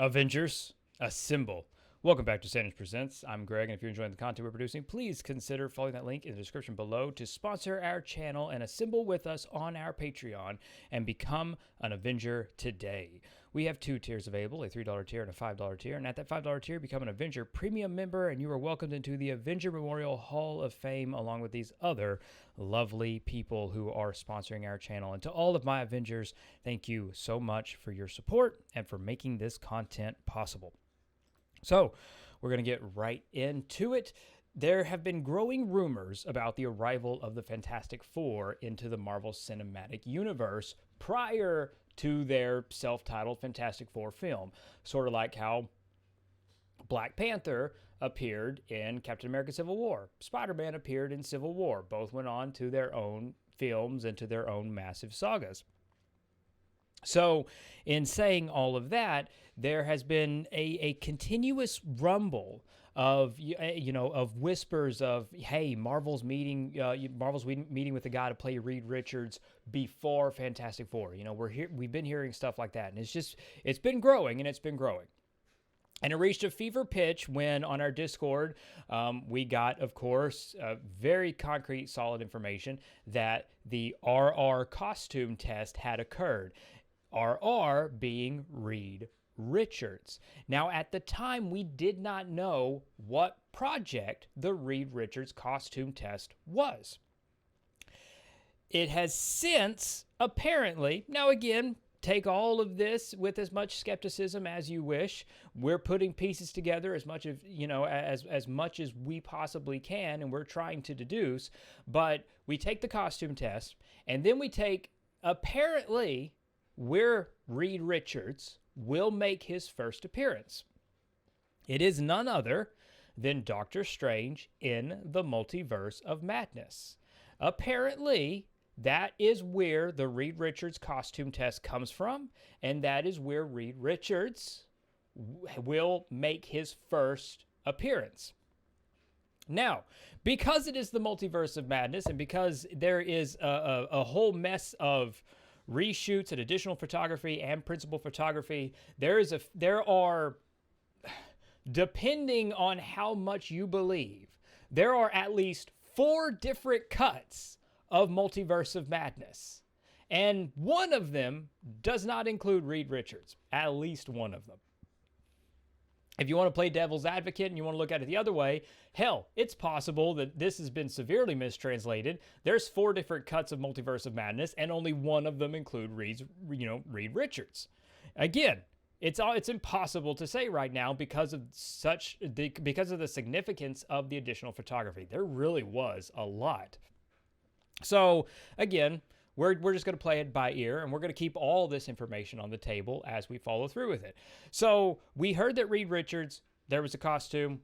Avengers, Assemble. Welcome back to Sanders Presents. I'm Greg, and if you're enjoying the content we're producing, please consider following that link in the description below to sponsor our channel and assemble with us on our Patreon and become an Avenger today. We have two tiers available, a $3 tier and a $5 tier, and at that $5 tier, become an Avenger Premium member, and you are welcomed into the Avenger Memorial Hall of Fame along with these other lovely people who are sponsoring our channel. And to all of my Avengers, thank you so much for your support and for making this content possible. So, we're going to get right into it. There have been growing rumors about the arrival of the Fantastic Four into the Marvel Cinematic Universe prior to their self-titled Fantastic Four film. Sort of like how Black Panther appeared in Captain America Civil War. Spider-Man appeared in Civil War. Both went on to their own films and to their own massive sagas. So, in saying all of that, there has been a continuous rumble of of whispers of, hey, Marvel's meeting with the guy to play Reed Richards before Fantastic Four. You know, we've been hearing stuff like that, and it's been growing and it's been growing. And it reached a fever pitch when on our Discord, we got, of course, very concrete, solid information that the RR costume test had occurred. RR being Reed Richards. Now, at the time, we did not know what project the Reed Richards costume test was. It has since, apparently, now again, take all of this with as much skepticism as you wish. We're putting pieces together as much as much as we possibly can, and we're trying to deduce. But we take the costume test, and then we take, apparently, where Reed Richards will make his first appearance. It is none other than Doctor Strange in the Multiverse of Madness. Apparently, that is where the Reed Richards costume test comes from, and that is where Reed Richards will make his first appearance. Now, because it is the Multiverse of Madness, and because there is a whole mess of reshoots and additional photography and principal photography, there are, depending on how much you believe, there are at least 4 different cuts of Multiverse of Madness. And one of them does not include Reed Richards. At least one of them. If you want to play devil's advocate and you want to look at it the other way, hell, it's possible that this has been severely mistranslated. There's 4 different cuts of Multiverse of Madness, and only one of them include Reed Richards. Again, it's impossible to say right now because of the significance of the additional photography. There really was a lot. So again, we're just going to play it by ear, and we're going to keep all this information on the table as we follow through with it. So we heard that Reed Richards, there was a costume.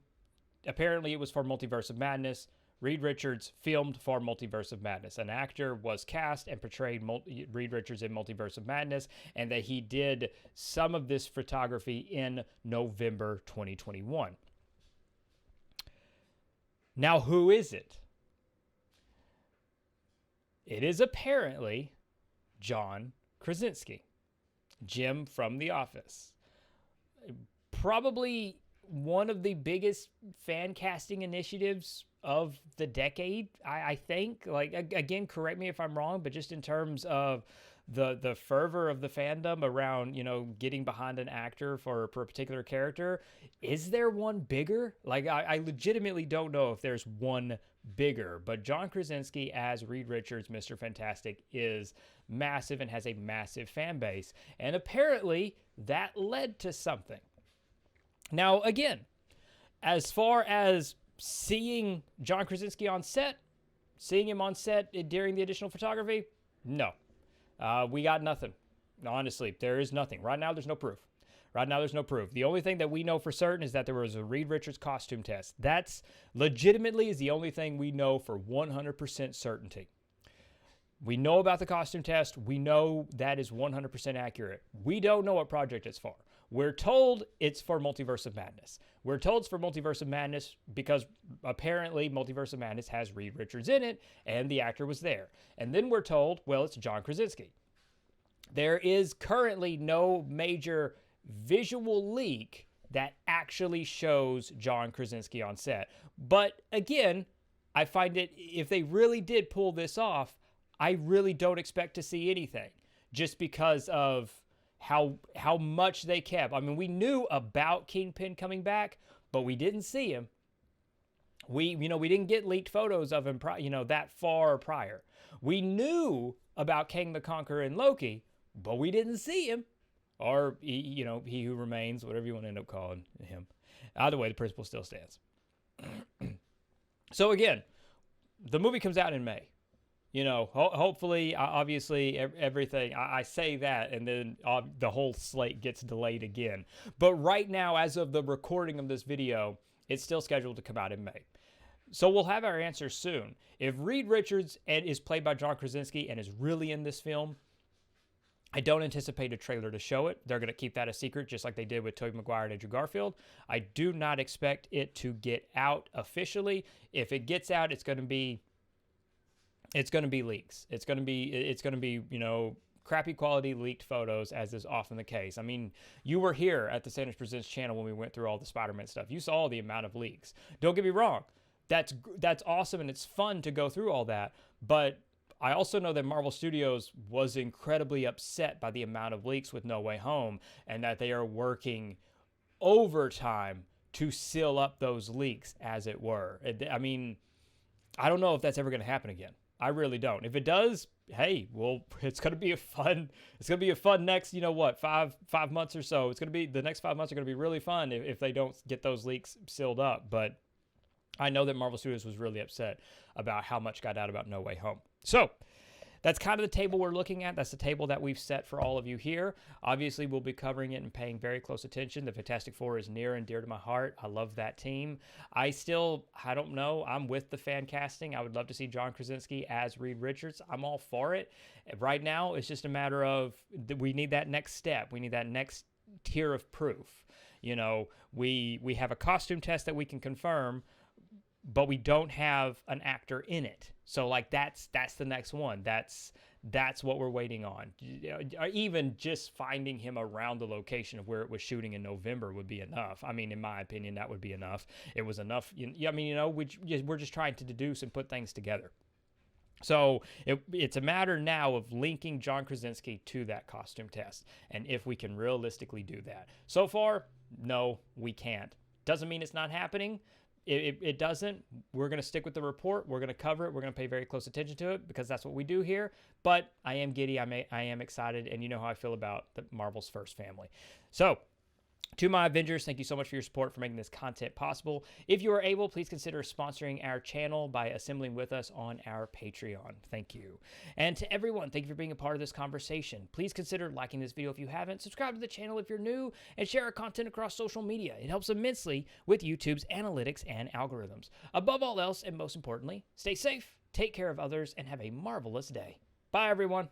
Apparently, it was for Multiverse of Madness. Reed Richards filmed for Multiverse of Madness. An actor was cast and portrayed Reed Richards in Multiverse of Madness, and that he did some of this photography in November 2021. Now, who is it? It is apparently John Krasinski, Jim from The Office. Probably one of the biggest fan casting initiatives of the decade, I think. Like, again, correct me if I'm wrong, but just in terms of the fervor of the fandom around, getting behind an actor for a particular character, is there one bigger? Like, I legitimately don't know if there's one bigger, but John Krasinski as Reed Richards, Mr. Fantastic, is massive and has a massive fan base. And apparently that led to something. Now, again, as far as seeing John Krasinski on set, seeing him on set during the additional photography, no. We got nothing. Honestly, there is nothing. Right now, there's no proof. The only thing that we know for certain is that there was a Reed Richards costume test. That's legitimately is the only thing we know for 100% certainty. We know about the costume test. We know that is 100% accurate. We don't know what project it's for. We're told it's for Multiverse of Madness. We're told it's for Multiverse of Madness because apparently Multiverse of Madness has Reed Richards in it, and the actor was there. And then we're told, well, it's John Krasinski. There is currently no major visual leak that actually shows John Krasinski on set. But again, I find it, if they really did pull this off, I really don't expect to see anything, just because of how much they kept. I mean, we knew about Kingpin coming back, but we didn't see him. We didn't get leaked photos of him, that far prior. We knew about Kang the Conqueror and Loki, but we didn't see him. Or, he who remains, whatever you want to end up calling him. Either way, the principle still stands. So again, the movie comes out in May. Hopefully, obviously, everything, I say that, and then the whole slate gets delayed again. But right now, as of the recording of this video, it's still scheduled to come out in May. So we'll have our answer soon. If Reed Richards is played by John Krasinski and is really in this film, I don't anticipate a trailer to show it. They're going to keep that a secret, just like they did with Tobey Maguire and Andrew Garfield. I do not expect it to get out officially. If it gets out, it's going to be leaks. It's going to be, crappy quality leaked photos, as is often the case. I mean, you were here at the Sandwich Presents channel when we went through all the Spider-Man stuff. You saw the amount of leaks. Don't get me wrong. That's awesome, and it's fun to go through all that. But I also know that Marvel Studios was incredibly upset by the amount of leaks with No Way Home, and that they are working overtime to seal up those leaks, as it were. I mean, I don't know if that's ever going to happen again. I really don't. If it does, hey, well, it's going to be a fun next, 5 months or so. The next 5 months are going to be really fun if they don't get those leaks sealed up. But I know that Marvel Studios was really upset about how much got out about No Way Home. So that's kind of the table we're looking at. That's the table that we've set for all of you here. Obviously, we'll be covering it and paying very close attention. The Fantastic Four is near and dear to my heart. I love that team. I don't know. I'm with the fan casting. I would love to see John Krasinski as Reed Richards. I'm all for it. Right now, it's just a matter of we need that next step. We need that next tier of proof. We have a costume test that we can confirm, but we don't have an actor in it. So that's the next one. That's what we're waiting on. Even just finding him around the location of where it was shooting in November would be enough. I mean, in my opinion, that would be enough. It was enough. We're just trying to deduce and put things together. So it's a matter now of linking John Krasinski to that costume test, and if we can realistically do that. So far, no, we can't. Doesn't mean it's not happening. It doesn't. We're going to stick with the report. We're going to cover it. We're going to pay very close attention to it because that's what we do here. But I am giddy. I am excited. And you know how I feel about the Marvel's first family. So to my Avengers, thank you so much for your support for making this content possible. If you are able, please consider sponsoring our channel by assembling with us on our Patreon. Thank you. And to everyone, thank you for being a part of this conversation. Please consider liking this video if you haven't, subscribe to the channel if you're new, and share our content across social media. It helps immensely with YouTube's analytics and algorithms. Above all else, and most importantly, stay safe, take care of others, and have a marvelous day. Bye, everyone.